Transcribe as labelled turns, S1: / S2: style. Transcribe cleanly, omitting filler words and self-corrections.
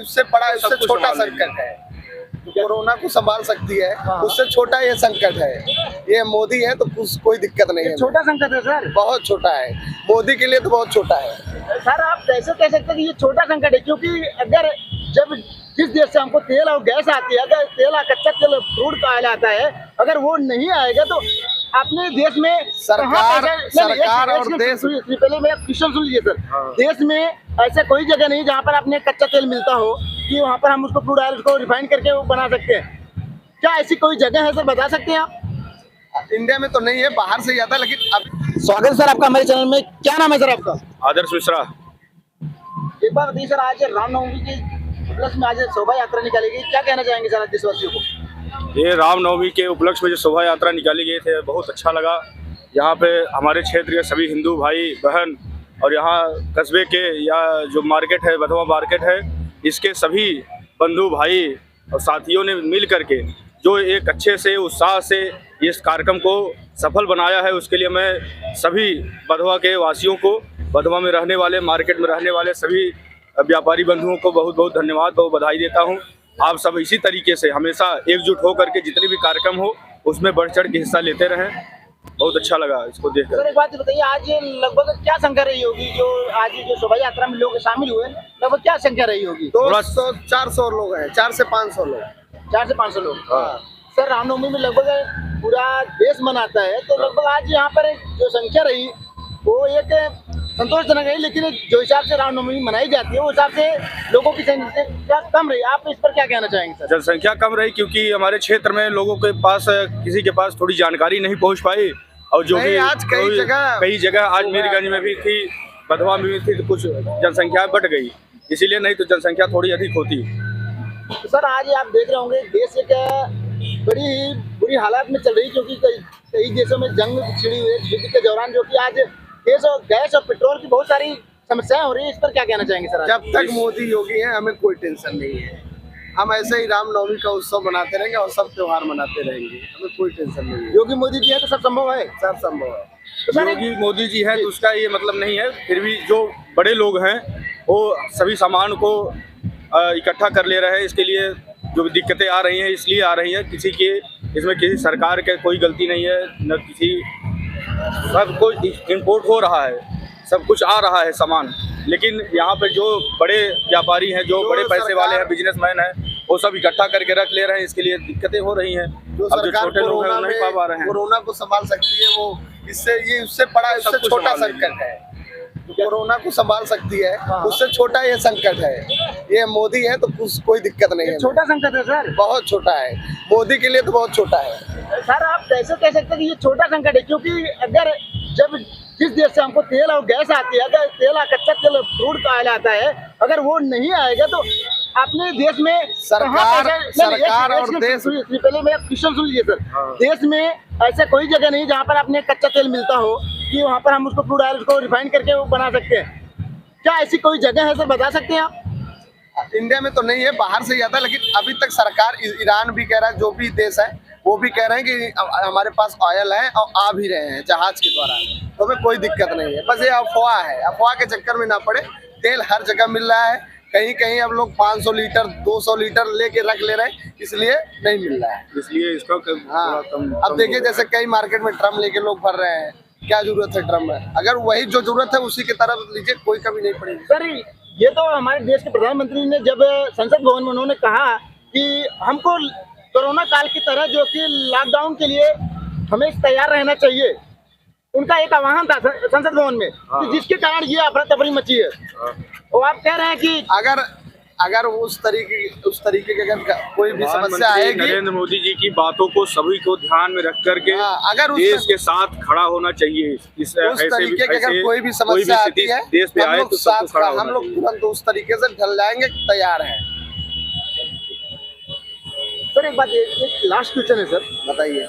S1: उससे बड़ा उससे छोटा संकट है। कोरोना को संभाल सकती है, उससे छोटा ये संकट है। ये मोदी है तो कोई दिक्कत नहीं है।
S2: छोटा संकट है सर,
S1: बहुत छोटा है। मोदी के लिए तो बहुत छोटा है।
S2: सर आप कैसे कह सकते हैं कि ये छोटा संकट है, क्योंकि अगर जब जिस देश से हमको तेल और गैस आती है, अगर तेल कच्चा तेल क्रूड कहा जाता है, अगर वो नहीं आएगा तो अपने देश में
S1: सरकार और देश
S2: पहले मैं क्वेश्चन सुन लीजिए सर। देश में ऐसा कोई जगह नहीं जहाँ पर अपने कच्चा तेल मिलता हो कि वहाँ पर हम उसको क्रूड ऑयल को रिफाइन करके वो बना सकते हैं। क्या ऐसी कोई जगह है सर, बता सकते हैं आप?
S1: इंडिया में तो नहीं है, बाहर से आता है। लेकिन अब
S2: स्वागत सर आपका हमारे चैनल में। क्या नाम है सर आपका?
S3: आदर्श मिश्रा।
S2: एक बार बताइए सर, आज रामनवमी के उपलक्ष्य में आज शोभा यात्रा निकाली गई, क्या कहना चाहेंगे सर देशवासियों को?
S3: ये रामनवमी के उपलक्ष्य में जो शोभा यात्रा निकाली गई थे, बहुत अच्छा लगा। यहाँ पे हमारे क्षेत्र के सभी हिंदू भाई बहन और यहाँ कस्बे के या जो मार्केट है, बधवा मार्केट है, इसके सभी बंधु भाई और साथियों ने मिल करके जो एक अच्छे से उत्साह से इस कार्यक्रम को सफल बनाया है, उसके लिए मैं सभी बधवा के वासियों को, बधवा में रहने वाले, मार्केट में रहने वाले सभी व्यापारी बंधुओं को बहुत बहुत धन्यवाद और बधाई देता हूँ। आप सब इसी तरीके से हमेशा एकजुट होकर के जितने भी कार्यक्रम हो उसमें बढ़ चढ़ के हिस्सा लेते रहें। बहुत अच्छा लगा इसको देखकर।
S2: सर एक बात बताइए, आज लगभग क्या संख्या रही होगी जो आज जो शोभा यात्रा में लोग शामिल हुए, लगभग क्या संख्या रही होगी?
S1: 200-400 लोग हैं, 4 से 500 लोग।
S2: 4 से 500 लोग। सर रामनवमी में लगभग पूरा देश मनाता है, तो लगभग आज यहाँ पर जो संख्या रही वो एक संतोषजनक है, लेकिन जो हिसाब से रामनवमी मनाई जाती है वो हिसाब से लोगों की संख्या कम रही। आप इस पर क्या कहना चाहेंगे सर?
S3: जनसंख्या कम रही क्योंकि हमारे क्षेत्र में लोगों के पास किसी के पास थोड़ी जानकारी नहीं पहुंच पाई, और जो भी
S1: आज कई जगह
S3: आज मीरगंज में भी थी, बधवा में भी थी, तो कुछ जनसंख्या बढ़ गई, इसीलिए नहीं तो जनसंख्या थोड़ी अधिक होती।
S2: तो सर आज आप देख रहे होंगे देश एक बड़ी ही बुरी हालात में चल रही, क्योंकि कई देशों में जंग छिड़ी हुई है युद्ध के दौरान, जो कि आज गैस और पेट्रोल की बहुत सारी समस्याएं हो रही है। इस पर क्या कहना चाहेंगे सर?
S1: जब तक मोदी योगी है हमें कोई टेंशन नहीं है। हम ऐसे ही रामनवमी का उत्सव मनाते रहेंगे और सब त्योहार मनाते रहेंगे, हमें कोई टेंशन नहीं है।
S2: योगी मोदी जी है तो सब संभव है,
S1: सब संभव है।
S2: तो सर
S3: योगी मोदी जी है तो उसका ये मतलब नहीं है, फिर भी जो बड़े लोग हैं वो सभी सामान को इकट्ठा कर ले रहे हैं। इसके लिए जो दिक्कतें आ रही हैं इसलिए आ रही हैं, इसमें किसी सरकार के कोई गलती नहीं है, न किसी, सब कुछ इंपोर्ट हो रहा है, सब कुछ आ रहा है सामान, लेकिन यहाँ पे जो बड़े व्यापारी हैं, जो बड़े पैसे वाले हैं, बिजनेसमैन हैं, वो सब इकट्ठा करके रख ले रहे हैं, इसके लिए दिक्कतें हो रही हैं। अब जो छोटे लोग हैं वो नहीं पा रहे हैं।
S1: कोरोना को संभाल सकती है वो, इससे ये उससे बड़ा उससे छोटा संकट है। कोरोना को संभाल सकती है, उससे छोटा ये संकट है। ये मोदी है तो कोई दिक्कत नहीं है।
S2: छोटा संकट है सर,
S1: बहुत छोटा है। मोदी के लिए तो बहुत छोटा है।
S2: सर आप कैसे कह सकते हैं कि ये छोटा संकट है, क्योंकि अगर जब जिस देश से हमको तेल और गैस आती है, अगर तेल कच्चा तेल क्रूड कहा जाता है, अगर वो नहीं आएगा तो अपने देश में
S1: सरकार और देश
S2: पहले मैं क्वेश्चन सुन लीजिए सर। देश में ऐसा कोई जगह नहीं जहाँ पर अपने कच्चा तेल मिलता हो कि वहाँ पर हम उसको क्रूड ऑयल को रिफाइन करके वो बना सकते हैं। क्या ऐसी कोई जगह है सर, बता सकते हैं आप?
S1: इंडिया में तो नहीं है, बाहर से ही आता है। लेकिन अभी तक सरकार, ईरान भी कह रहा है, जो भी देश है वो भी कह रहे हैं कि हमारे पास ऑयल है और आ भी रहे हैं जहाज के द्वारा, तो हमें कोई दिक्कत नहीं है। बस ये अफवाह है, अफवाह के चक्कर में ना पड़े। तेल हर जगह मिल रहा है, कहीं कहीं अब लोग 500 लीटर 200 लीटर लेके रख ले रहे हैं, इसलिए नहीं मिल रहा है।
S3: इसलिए इसका
S1: अब देखिए जैसे कई मार्केट में ड्रम लेके लोग भर रहे हैं, क्या जरूरत है ड्रम में? अगर वही जो जरूरत है उसी की तरफ लीजिए, कोई कमी नहीं पड़ेगी।
S2: सर ये तो हमारे देश के प्रधानमंत्री ने जब संसद भवन में उन्होंने कहा कि हमको कोरोना काल की तरह जो कि लॉकडाउन के लिए हमें तैयार रहना चाहिए, उनका एक आह्वान था संसद भवन में, जिसके कारण ये अफरा तफरी मची है। और आप कह रहे हैं कि
S1: अगर उस तरीके की अगर कोई भी समस्या आएगी,
S3: नरेंद्र मोदी जी की बातों को सभी को ध्यान में रख करके
S1: अगर
S3: देश के साथ खड़ा होना चाहिए।
S1: उस तरीके की अगर कोई भी समस्या आती है
S3: देश पे आए तो
S1: हम लोग तुरंत उस तरीके से ढल जाएंगे, तैयार हैं।
S2: सर एक बात, एक लास्ट क्वेश्चन है सर,
S1: बताइए।